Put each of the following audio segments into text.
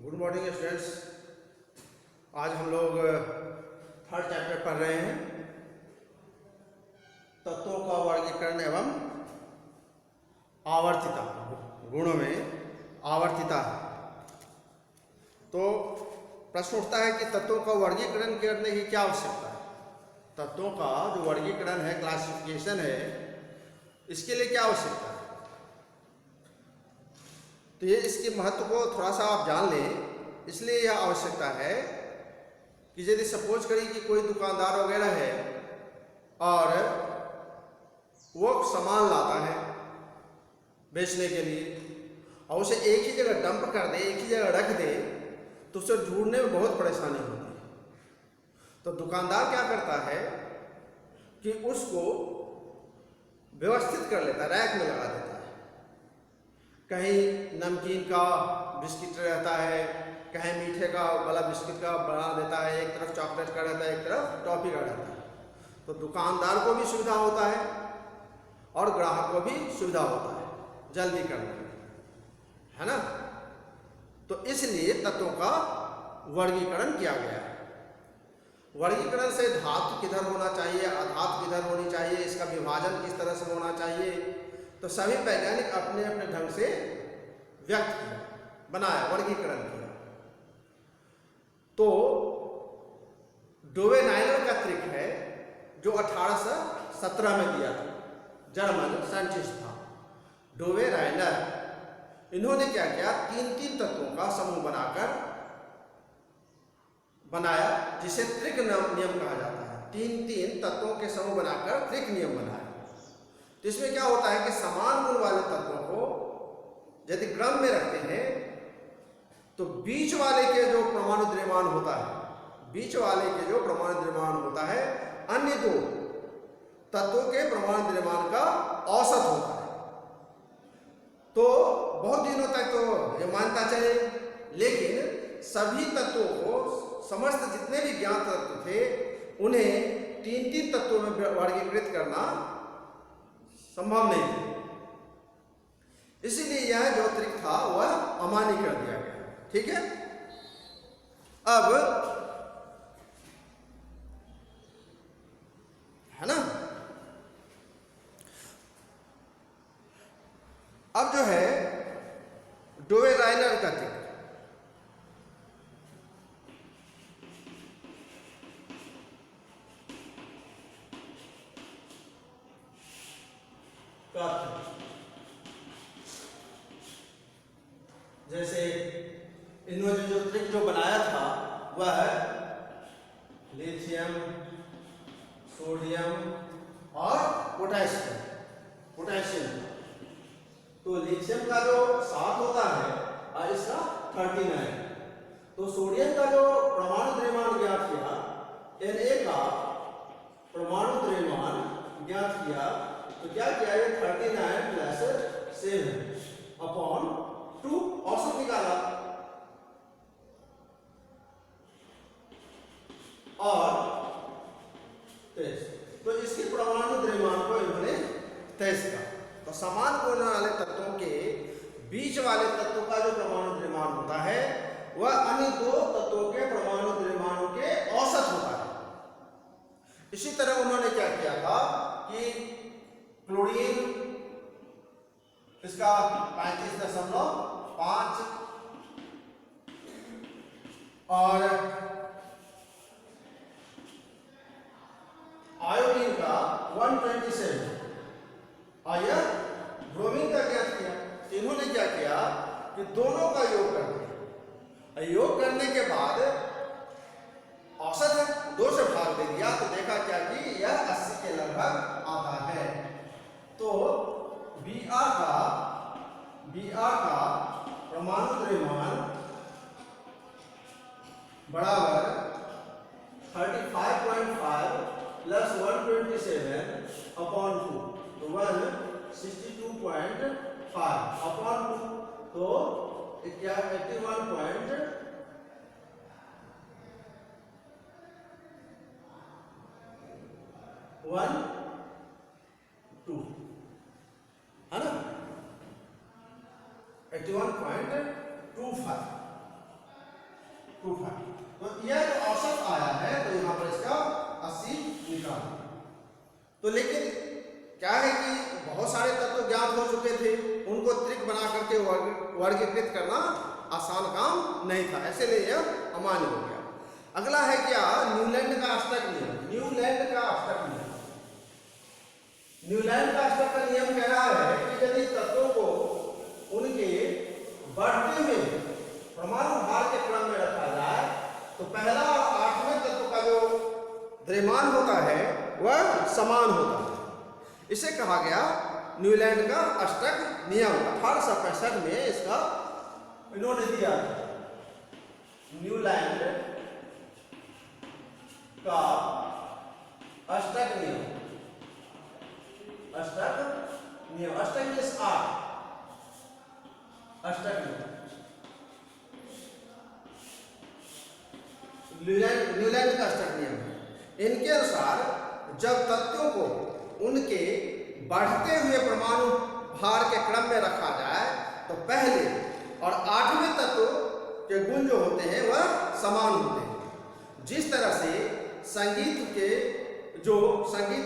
Good morning students. आज हम लोग थर्ड चैप्टर पढ़ रहे हैं, तत्वों का वर्गीकरण एवं आवर्तिता। गुणों में आवर्तिता है। तो प्रश्न उठता है कि तत्वों का वर्गीकरण करने की क्या आवश्यकता है। तत्वों का जो वर्गीकरण है, क्लासिफिकेशन है, इसके लिए क्या आवश्यकता है। तो ये इसके महत्व को थोड़ा सा आप जान लें, इसलिए यह आवश्यकता है कि यदि सपोज करिए कि कोई दुकानदार वगैरह है और वो सामान लाता है बेचने के लिए और उसे एक ही जगह डंप कर दे, एक ही जगह रख दे, तो उसे ढूंढने में बहुत परेशानी होती है। तो दुकानदार क्या करता है कि उसको व्यवस्थित कर लेता है, रैक में लगा देता है। कहीं नमकीन का बिस्किट रहता है, कहीं मीठे का वाला बिस्किट का बना देता है, एक तरफ चॉकलेट का रहता है, एक तरफ टॉफी का रहता है। तो दुकानदार को भी सुविधा होता है और ग्राहक को भी सुविधा होता है जल्दी करने में, है ना। तो इसलिए तत्वों का वर्गीकरण किया गया है। वर्गीकरण से धातु किधर होना चाहिए, अधातु किधर होनी चाहिए, इसका विभाजन किस तरह से होना चाहिए, तो सभी वैज्ञानिक अपने अपने ढंग से व्यक्त किया, बनाया, वर्गीकरण किया। तो डोवेनाइलर का ट्रिक है जो 1817 में दिया था, जर्मन साइंटिस्ट था डोवेनाइलर। इन्होंने क्या किया, तीन तीन तत्वों का समूह बनाया, जिसे त्रिक नियम कहा जाता है। तीन तीन तत्वों के समूह बनाकर त्रिक नियम बनाया। तो इसमें क्या होता है कि समान गुण वाले तत्वों को यदि क्रम में रखते हैं तो बीच वाले के जो परमाणु द्रव्यमान होता है, बीच वाले के जो परमाणु द्रव्यमान होता है, अन्य दो तत्वों के परमाणु द्रव्यमान का औसत होता है। तो बहुत दिनों तक तो ये मानता चले, लेकिन सभी तत्वों को, समस्त जितने भी ज्ञात तत्व थे, उन्हें तीन तीन तत्वों में वर्गीकृत करना संभव नहीं था। इसीलिए यह जो ट्रिक था वह अमान्य कर दिया गया। ठीक है। अब है ना, अब जो है डोवेनाइलर का ट्रिक, जैसे इन्होंने जो ट्रिक जो बनाया था वह लिथियम, सोडियम और पोटेशियम। तो लिथियम का जो 7 होता है और इसका 39। तो सोडियम का जो परमाणु द्रव्यमान ज्ञात किया, Na का परमाणु द्रव्यमान ज्ञात किया, तो क्या किया, ये 39 + 7/2 औसत निकाला और 23। तो इसके परमाणु द्रव्यमान को इन्होंने 23 का। तो समान गुण वाले तत्वों के बीच वाले तत्वों का जो परमाणु द्रव्यमान होता है वह अन्य दो तत्वों के परमाणु द्रव्यमानों के औसत होता है। इसी तरह उन्होंने क्या किया था कि क्लोरीन, इसका 35.5 और आयोडीन का 127 और यह ब्रोमीन का ज्ञात किया। इन्होंने क्या किया कि दोनों का योग कर दिया। योग करने के बाद औसत 2 से भाग दे दिया, तो देखा क्या कि यह 80 के लगभग आता है। तो Br का परमाणु द्रव्यमान बराबर 35.5 + 127/2, तो 162.5/2, तो 81.12 है ना, 81.25। 230। तो यह जो औसत आया है तो यहाँ पर इसका 80 निकाल। तो लेकिन क्या है कि बहुत सारे तत्व ज्ञात हो चुके थे, उनको त्रिक बना करके वर्गीकृत करना आसान काम नहीं था, ऐसे लिए यह अमान्य हो गया। अगला है क्या, न्यूलैंड का अष्टक नियम। न्यूलैंड का अष्टक नियम, न्यूलैंड का अष्टक का नियम कह रहा है कि यदि तत्वों को उनके बढ़ते हुए परमाणु भार के क्रम में रखा जाए तो पहला और 8वें तत्व का जो द्रव्यमान होता है वह समान होता है। इसे कहा गया न्यूलैंड का अष्टक नियम। 1865 में इसका इन्होंने दिया न्यूलैंड का अष्टक नियम। अष्टक नियम, अष्टक मीन्स 8, अष्टक नियम न्यूलैंड का अष्टक नियम है। इनके अनुसार जब तत्वों को उनके बढ़ते हुए परमाणु भार के क्रम में रखा जाए तो पहले और 8वें तत्व के गुण जो होते हैं वह समान होते हैं। जिस तरह से संगीत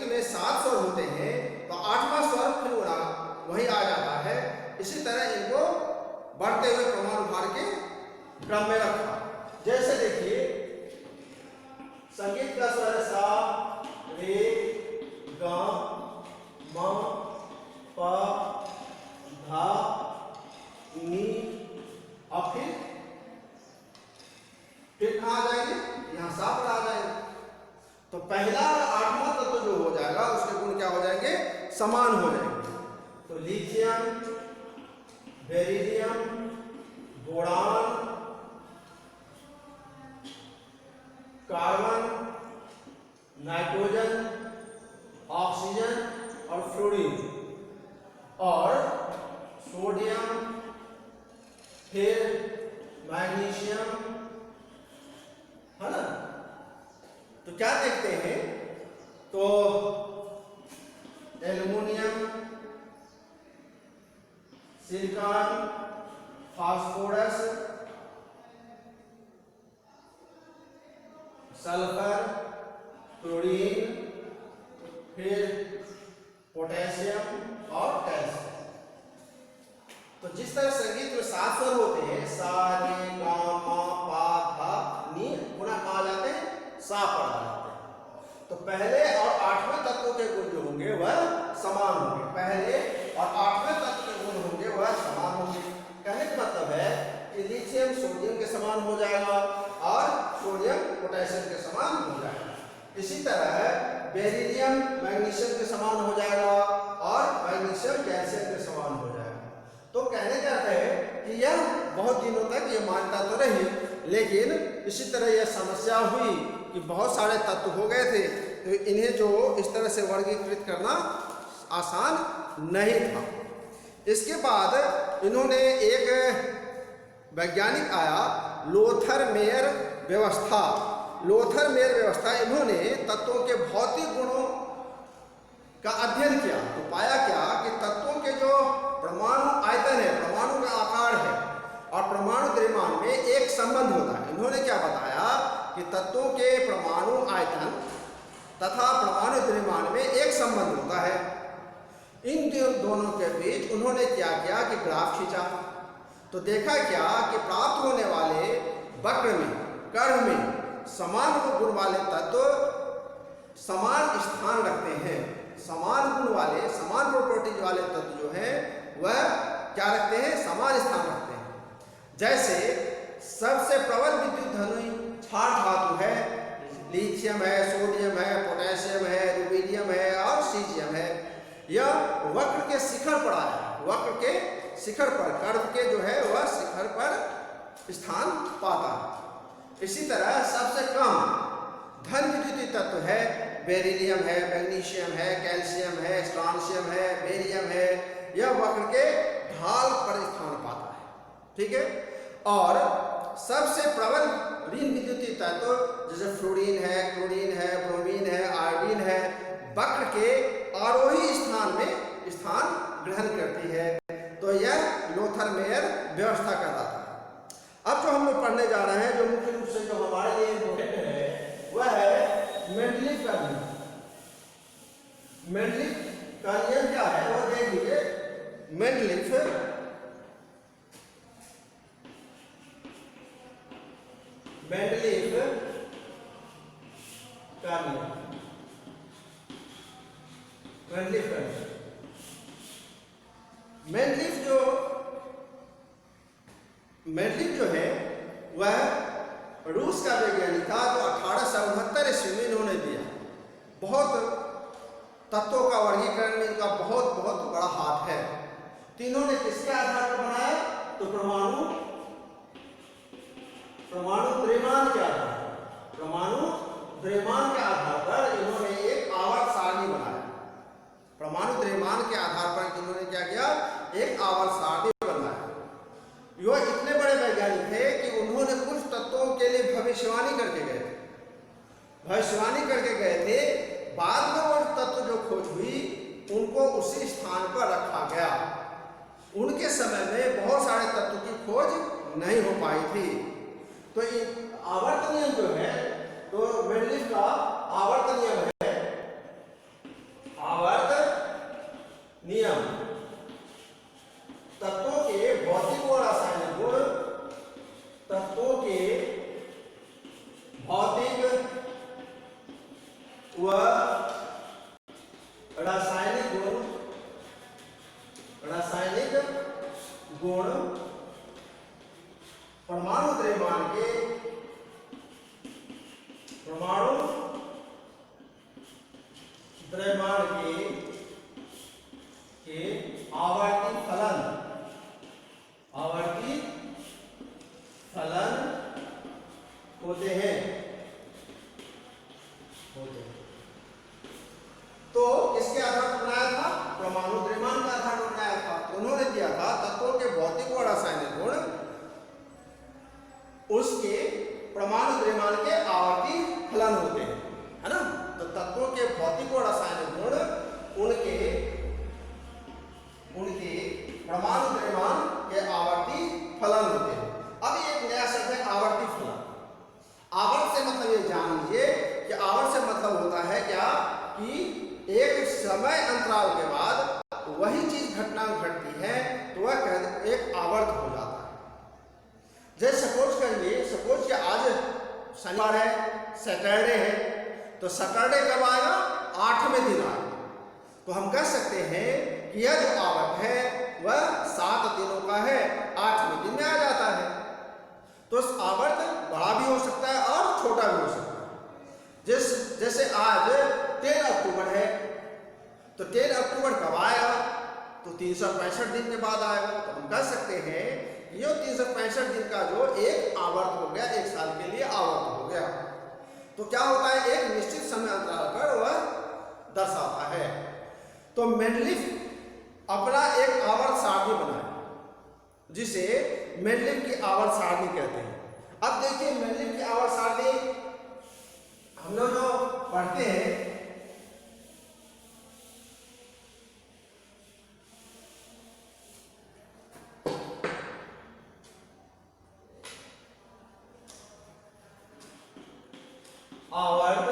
में 7 स्वर होते हैं तो 8वां स्वर फिर वही आ जाता है, इसी तरह इनको बढ़ते हुए परमाणु भार के क्रम में रखा। जैसे देखिए संगीत का स्वर सा, रे, गा, मा, पा, धा, नी, और फिर कहाँ आ जाएंगे, यहाँ सा पर आ जाएंगे। तो पहला 8वां तत्व जो हो जाएगा उसके गुण क्या हो जाएंगे, समान हो जाएंगे। तो lithium, beryllium, boron, carbon, nitrogen, oxygen और फ्लोरीन और सोडियम, फिर मैग्नीशियम, है ना। तो क्या देखते हैं, तो aluminium, silicon, phosphorus, sulphur, chlorine, फिर पोटेशियम और कैल्शियम। तो जिस तरह संगीत में 7 स्वर होते हैं, सा, रे, गा, मा, पा, धा, नी, पुनः आ जाते हैं सा पर आ जाते हैं। तो पहले और 8वें तत्व के गुण जो होंगे वह समान होंगे, पहले और 8वें तत्व के गुण होंगे वह समान होंगे। कहने का मतलब है कि लिथियम सोडियम के समान हो जाएगा और सोडियम पोटेशियम के समान हो जाएगा। इसी तरह बेरिलियम मैग्नीशियम के समान हो जाएगा और मैग्नीशियम कैल्शियम के समान हो जाएगा। तो कहने का अर्थ है कि यह बहुत दिनों तक ये मान्यता तो रही, लेकिन इसी तरह यह समस्या हुई कि बहुत सारे तत्व हो गए थे, तो इन्हें जो इस तरह से वर्गीकृत करना आसान नहीं था। इसके बाद इन्होंने एक वैज्ञानिक आया, लोथर मेयर व्यवस्था। लोथर मेयर व्यवस्था, इन्होंने तत्वों के भौतिक गुणों का अध्ययन किया तो पाया क्या कि तत्वों के जो परमाणु आयतन है, परमाणु का आकार है और परमाणु द्रव्यमान में एक संबंध होता है। इन्होंने क्या बताया कि तत्वों के परमाणु आयतन तथा परमाणु द्रव्यमान में एक संबंध होता है। इन दोनों के बीच उन्होंने क्या किया कि ग्राफ खींचा, तो देखा क्या कि प्राप्त होने वाले वक्र में, कर्व में समान गुण वाले तत्व समान स्थान रखते हैं। समान गुण वाले, समान प्रॉपर्टीज वाले तत्व जो हैं वह क्या रखते हैं, समान स्थान रखते हैं। जैसे सबसे प्रबल विद्युत धर्मी क्षार धातु है, लिथियम है, सोडियम है, पोटेशियम है, रुबिडियम है और सीजियम है। यह वक्र के शिखर पर आया, वक्र के शिखर पर, कर्व के जो है वह शिखर पर स्थान पाता है। इसी तरह सबसे कम धन विद्युतीय तत्व है, बेरिलियम है, मैग्नीशियम है, कैल्शियम है, स्ट्रांशियम है, बेरियम है। यह वक्र के ढाल पर स्थान पाता है, ठीक है। और सबसे प्रबल ऋण विद्युतीय तत्व जैसे फ्लोरीन है, क्लोरीन है, ब्रोमीन है, आयोडीन है, वक्र के आरोही स्थान में स्थान ग्रहण करती है। तो यह लोथर मेयर व्यवस्था कहलाता है। अब जो हम लोग पढ़ने जा रहे हैं, जो मुख्य रूप से जो हमारे लिए इम्पोर्टेंट है, वह है मेंडलीफ का नियम। मेंडलीफ का नियम क्या है वो देख लीजिए। मेंडलीफ का नियम, मेंडलीफ का नियम। मेंडलीफ जो है वह रूस का वैज्ञानिक था, जो 1869 ईस्वी में इन्होंने दिया। बहुत तत्वों का वर्गीकरण में इनका बहुत बहुत बड़ा हाथ है। तो इन्होंने किसके आधार पर बनाया? तो परमाणु द्रव्यमान के आधार पर, परमाणु द्रव्यमान के आधार पर इन्होंने एक आवर्त सारणी बनाया। परमाणु द्रव्यमान के आधार पर इन्होंने क्या किया? एक आवर्त सारणी बनाया। यह इतने बड़े वैज्ञानिक थे कि उन्होंने कुछ तत्वों के लिए भविष्यवाणी करके गए थे। बाद में वो तत्व जो खोज हुई उनको उसी स्थान पर रखा गया। उनके समय में बहुत सारे तत्वों की खोज नहीं हो पाई थी। तो आवर्त नियम जो है, तो मेंडलीफ का आवर्त नियम है, आवर्त नियम तत्वों के भौतिक और रासायनिक गुण, तत्वों के भौतिक व रासायनिक गुण परमाणु द्रव्यमान के आवर्ती फलन होते हैं। तो किसके आधार पर बनाया था? परमाणु द्रव्यमान के आधार पर बनाया था। उन्होंने दिया था तत्वों के भौतिक और रासायनिक गुण उसके परमाणु द्रव्यमान के आवर्ती फलन होते हैं, है ना। तो तत्वों के भौतिक और रासायनिक गुण उनके परमाणु द्रव्यमान के आवर्ती फलन होते हैं। अब एक नया शब्द है आवर्ती फलन। आवर्त से मतलब ये जान लीजिए कि आवर्त से मतलब होता है क्या कि एक समय अंतराल के बाद वही चीज घटना घटती है तो वह एक आवर्त हो जाता है। जैसे सपोज कि आज शनिवार है, सैटरडे है, तो सैटरडे कब आएगा? 8वें दिन आएगा। तो हम कह सकते हैं कि यह जो आवर्त है वह 7 दिनों का है, 8वें दिन में आ जाता है। तो आवर्त बड़ा भी हो सकता है और छोटा भी हो सकता है। जैसे आज 13 अक्टूबर है, तो 13 अक्टूबर कब आएगा? तो 365 दिन के बाद आएगा। तो हम कह सकते हैं ये 365 दिन का जो एक आवर्त हो गया, एक साल के लिए आवर्त हो गया। तो क्या होता है? एक निश्चित समय अंतराल पर वह दर्शाता है। तो मेंडलीफ अपना एक आवर्त सारणी बनाया जिसे मेंडलीफ की आवर्त सारणी कहते हैं। अब देखिए मेंडलीफ की आवर्त सारणी हम लोग जो पढ़ते हैं, आवर्त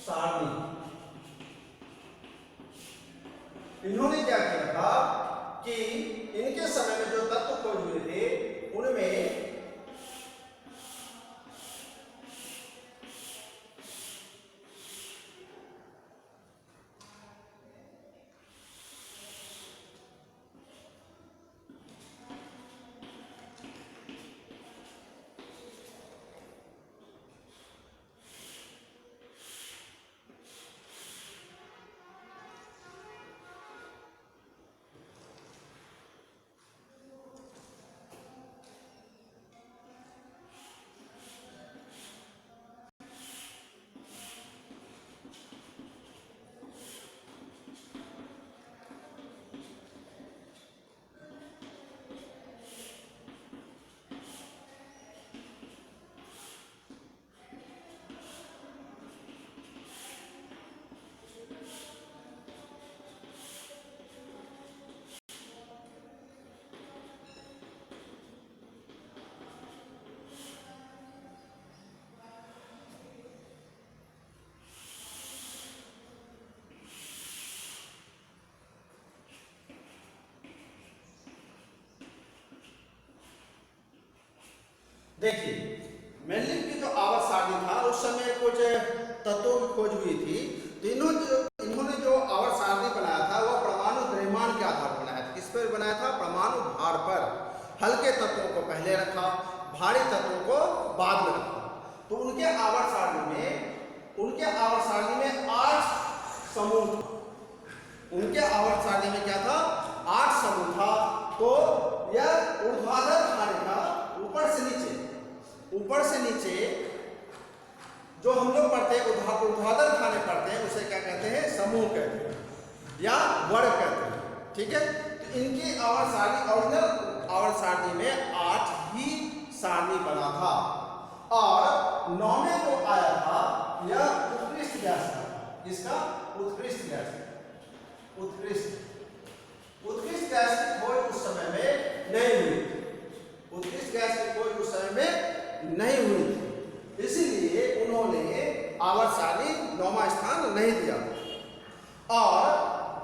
सारणी, इन्होंने क्या किया था कि इनके समय में जो तत्व खोज हुए थे उनमें देखिए, मेंडलिव की जो आवर्त सारणी था उस समय कुछ तत्वों की खोज हुई थी। तो इन्होंने जो आवर्त सारणी बनाया था वह परमाणु द्रव्यमान के आधार पर बनाया था। किस पर बनाया था? परमाणु भार पर। हल्के तत्वों को पहले रखा, भारी तत्वों को बाद में रखा। तो उनके आवर्त सारणी में 8 समूह था। उनके आवर्त सारणी में क्या था? 8 समूह था। तो यह ऊर्ध्वाधर खाने का ऊपर से नीचे जो हम लोग पढ़ते हैं ऊर्ध्वाधर खाने पढ़ते हैं, उसे क्या कहते हैं? समूह कहते हैं या वर्ग कहते हैं। ठीक है, तो इनकी आवर्त सारणी ओरिजिनल आवर्त सारणी में 8 ही सारणी बना था। और 9वें जो आया था यह उत्कृष्ट गैस था। इसका उत्कृष्ट गैस की खोज उस समय में नहीं हुई थी। उत्कृष्ट गैस की खोज उस समय में नहीं हुई थी, इसीलिए उन्होंने आवर्त सारणी 9वां स्थान नहीं दिया। और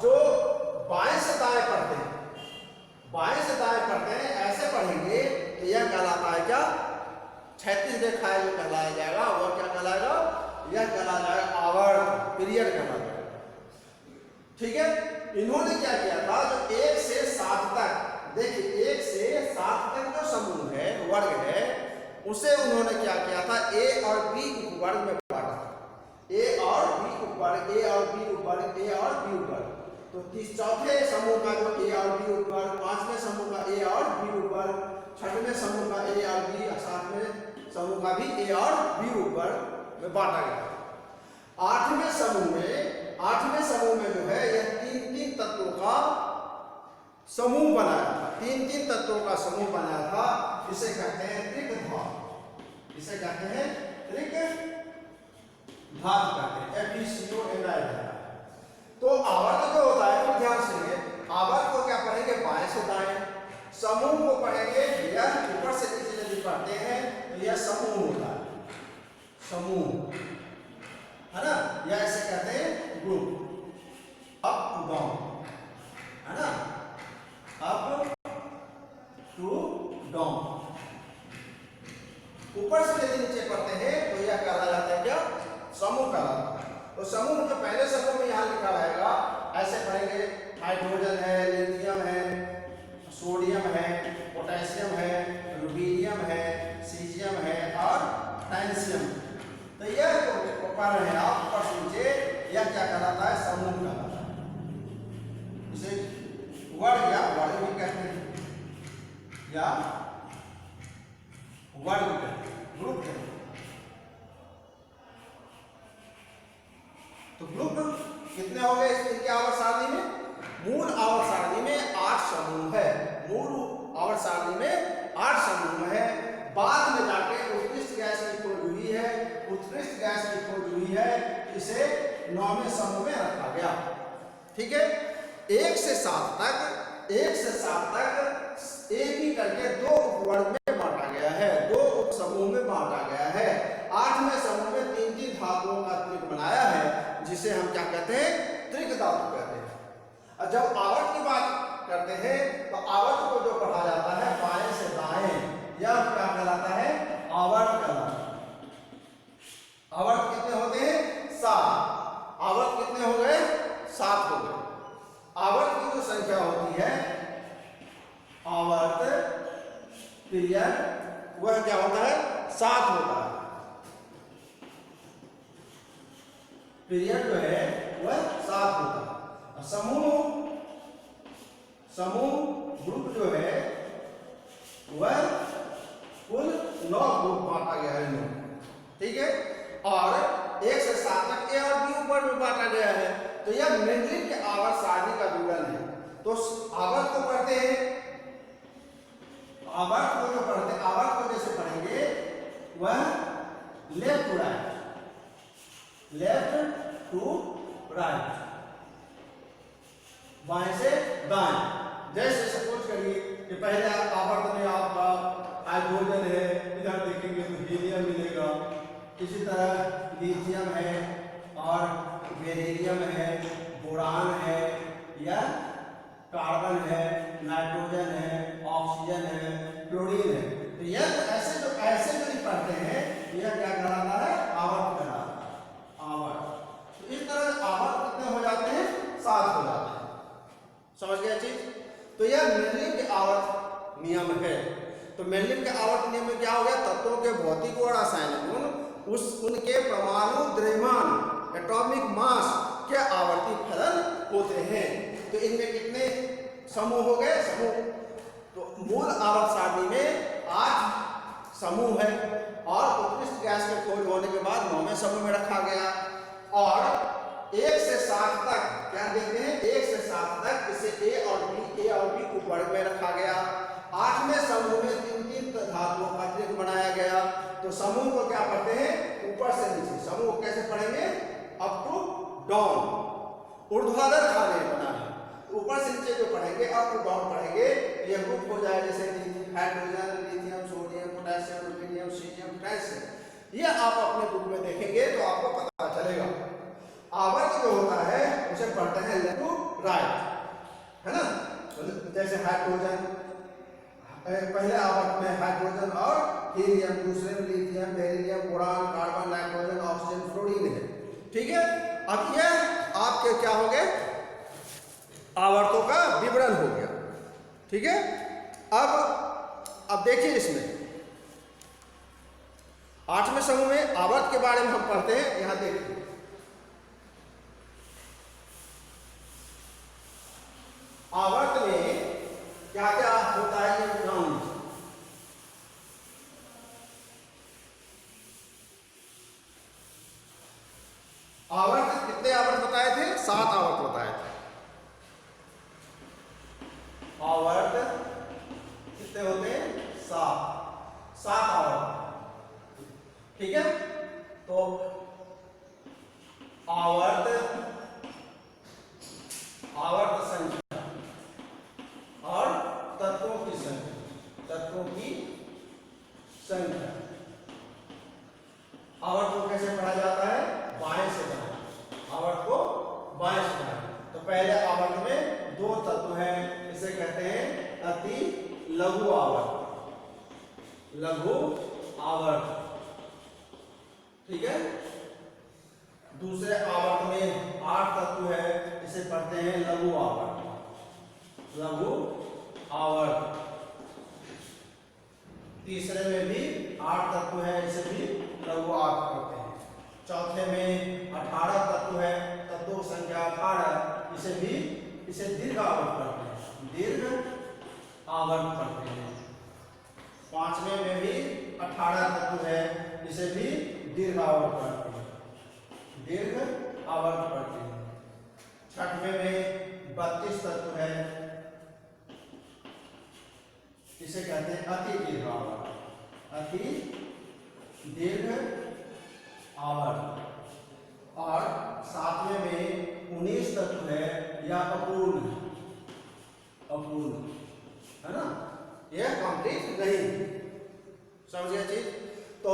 जो बाएं से दाएं पढ़ते हैं ऐसे पढ़ेंगे तो यह कहलाता है क्या? 36 रेखाएं जो कहलाया जाएगा वह क्या कहलाएगा? यह कहलाया जाएगा आवर्त पीरियड कहलाएगा। ठीक है, इन्होंने क्या किया था? जो 1 से 7 तक, देखिए 1 से 7 तक जो समूह है, वर्ग है, उसे उन्होंने क्या किया था? ए और बी उपवर्ग में बांटा था। ए और बी उपवर्ग। तो 34 समूह का जो ए और बी उपवर्ग, 5वें समूह का ए और बी उपवर्ग, 6वें समूह का ए और बी, 7वें समूह का भी ए और बी उपवर्ग में बांटा गया। 8वें समूह में जो है यह 3 तत्वों का समूह बनाया था। 3 तत्वों का समूह बनाया था। इसे कहते हैं त्रिक धातु कहते हैं। FeCO तो आवर्त जो होता है, तो ध्यान से आवर्त को क्या पढ़ेंगे? बाएं से दाएं। समूह को पढ़ेंगे, यह ऊपर से नीचे यदि पढ़ते हैं तो यह समूह होता है, समूह है ना, या ऐसे कहते हैं ग्रुप। अप टू डाउन है ना, अप टू डाउन। ऊपर से यदि नीचे पढ़ते हैं तो यह कहलाया जाता है क्या? समूह कहलाता है। तो समूह जो पहले समूह में यहां लिखा रहेगा ऐसे पढ़ेंगे। हाइड्रोजन है, लिथियम है, सोडियम है, पोटेशियम है, रुबिडियम है, सीजियम है और टाइनसियम। तो यह जो पढ़ रहे हैं आप ऊपर से नीचे, यह क्या कहलाता है? समूह कहलाता है। इसे वर्ग या वर्ग भी कहते हैं, या वर्ग कहते हैं, ग्रुप कहते हैं। तो ग्रुप कितने हो गए इनकी आवर्त सारणी में? मूल आवर्त सारणी में 8 समूह है। मूल आवर्त सारणी में 8 समूह है। बाद में जाके उत्कृष्ट गैस की खोज हुई है, इसे 9वें समूह में रखा गया। ठीक है, 1 से 7 तक ए बी करके 2 उपवर्ग में बांटा गया है, 2 उप समूह में बांटा गया है। 8वें समूह में 3 धातुओं का त्रिक बनाया है, जिसे हम क्या कहते हैं? त्रिक धातु कहते हैं। और जब आवर्त की बात करते हैं तो आवर्त को जो पढ़ा जाता है बाएं से दाएं, यह क्या कहलाता है? आवर्त कहलाता है। आवर्त कितने होते हैं? 7। आवर्त कितने हो गए? 7 हो गए। आवर्त की जो संख्या होती है, आवर्त पीरियड, वह क्या होता है? 7 होता है। पीरियड जो है वह 7 होता है। समूह ग्रुप जो है वह कुल 9 ग्रुप बांटा गया है। ठीक है, और 1 से 7 तक ए और बी ऊपर में बांटा गया है। तो यह मेंडलिव के आवर्त सारणी का विवरण है। तो आवर्त को पढ़ते हैं, आवर्त को जैसे पढ़ेंगे वह लेफ्ट टू राइट, बाएं से दाएं। जैसे सपोज करिए कि पहले आवर्त में आपका हाइड्रोजन है, इधर देखेंगे तो हीलियम मिलेगा। इसी तरह लिथियम है और बेरिलियम है, बोरान है या कार्बन है, नाइट्रोजन है, ऑक्सीजन है, क्लोरीन है। तो यह ऐसे तो यह मेंडलिव के आवर्त नियम है। तो मेंडलिव के आवर्त नियम में क्या हो गया, तत्वों के भौतिक और रासायनिक गुण उनके परमाणु द्रव्यमान एटॉमिक मास के आवर्ती फलन होते हैं। तो इनमें कितने समूह हो गए, समूह। तो मूल आवर्त सारणी में 8 समूह है और उत्कृष्ट गैस के खोज होने के बाद 9वें समूह में रखा गया। और 1 से 7 तक क्या देखते हैं, 1 से 7 तक इसे ए और बी को वर्ग में रखा गया। 8वें समूह में 3 धातुओं का त्रिक बनाया गया। तो समूह को क्या पढ़ते हैं, ऊपर से नीचे। समूह को कैसे पढ़ेंगे, अप टू डाउन, ऊर्ध्वाधर खाने बना है। ऊपर से नीचे जो पढ़ेंगे, अप टू डाउन पढ़ेंगे, ये ग्रुप हो जाए जैसे hydrogen, lithium, sodium, potassium, rubidium, caesium, potassium. ये आप अपने बुक में देखेंगे तो आपको पता चलेगा। आवर्त जो होता है उसे पढ़ते हैं लेफ्ट टू राइट, है ना। जैसे हाइड्रोजन, पहले आवर्त में हाइड्रोजन और हीलियम, दूसरे में lithium, beryllium, boron, carbon, nitrogen, oxygen, fluorine है। ठीक है। अब ये आपके क्या हो गए, आवर्तों का विवरण हो गया। ठीक है। अब देखिए इसमें 8वें समूह में आवर्त के बारे में हम पढ़ते हैं। यहां देखिए आवर्त में क्या क्या होता है, ये जान। आवर्त कितने आवर्त बताए थे, 7 आवर्त बताए थे। आवर्त कितने होते हैं, 7 आवर्त। ठीक है। तो आवर्त संख्या और तत्वों की संख्या। आवर्त को कैसे पढ़ा जाता है, बाएं से दाएं। आवर्त को बाएं से दाएं। तो पहले आवर्त में 2 तत्व हैं, इसे कहते हैं अति लघु आवर्त, लघु आवर्त। ठीक है। दूसरे आवर्त में 8 तत्व है, इसे पढ़ते हैं लघु आवर्त, लघु आवर्त। तीसरे में भी 8 तत्व है, इसे भी लघु आवर्त पढ़ते हैं। चौथे में 18 तत्व है, तत्वों की संख्या 18, इसे दीर्घ आवर्त पढ़ते हैं, दीर्घ आवर्त पढ़ते हैं। 5वें में भी 18 तत्व है, इसे भी दीर्घ आवर्त पढ़ते हैं, दीर्घ आवर्त पढ़ते हैं। 6वें में 32 तत्व है, इसे कहते हैं अति दीर्घ आवर्त, अति दीर्घ आवर्त। और 7वें में 19 तत्व है या अपूर्ण, है ना, यह कंप्लीट नहीं। समझिए चीज। तो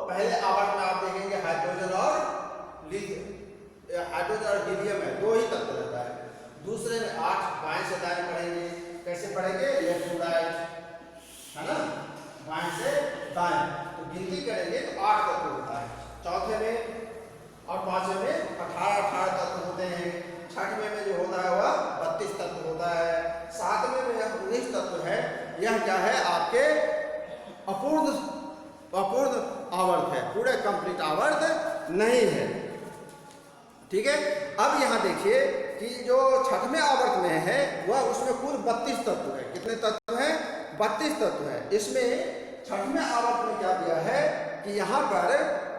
पहले आवर्त में आप देखेंगे हाइड्रोजन और लिथियम, हाइड्रोजन और हीलियम है, 2 ही तत्व रहता है। दूसरे में 8 बाएं से दाएं पढ़ेंगे। कैसे पढ़ेंगे, लेफ्ट टू राइट, है ना, बाएं से दाएं। तो गिनती करेंगे तो 8 तत्व होता है। चौथे में और 5वें में 18 तत्व होते हैं। 6वें में जो होता है वह 32 तत्व होता है। 7वें में 19 तत्व है। यह क्या है, आपके अपूर्ण आवर्त है, पूरे कंप्लीट आवर्त नहीं है। ठीक है। अब यहां देखिए कि जो 6वें आवर्त में है वह उसमें कुल 32 तत्व है। कितने तत्व हैं, 32 तत्व है। इसमें 6वें आवर्त में क्या दिया है कि यहां पर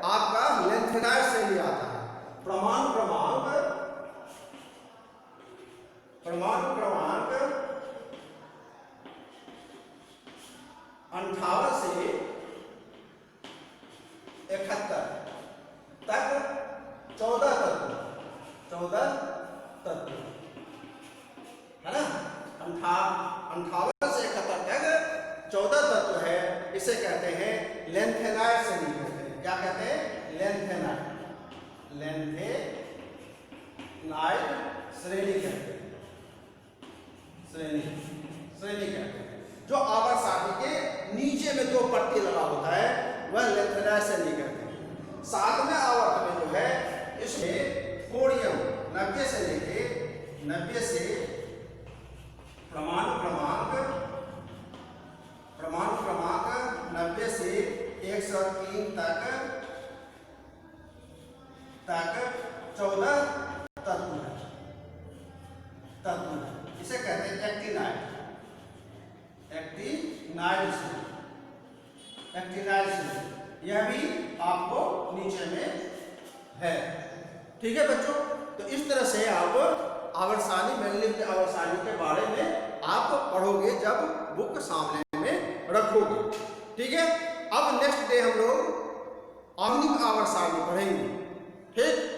आपका लेंथेनाइड श्रेणी आता है। परमाणु क्रमांक 58 से 71 तक 14 तत्व, है ना। 58 से 71 तक 14 तत्व है, इसे कहते हैं लेंथेनाइड श्रेणी कहते हैं। क्या कहते हैं, लेंथेनाइड श्रेणी कहते हैं, श्रेणी कहते हैं। जो आवर्त सारणी के नीचे में 2 पट्टी लगा होता है वह लेंथेनाइड श्रेणी कहते हैं। 7वें आवर्त में जो है इसमें कोडियम 90 से परमाणु क्रमांक से 103 तक 14 तत्व है। इसे कहते हैं एक्टिनाइड। यह भी आपको नीचे में है। ठीक है बच्चों, तो इस तरह से आप आवर्सानी मैंडेलिव के आवर्सानी के बारे में आप पढ़ोगे जब बुक सामने में रखोगे। ठीक है, अब नेक्स्ट डे हम लोग आधुनिक आवर्सानी पढ़ेंगे। ठीक।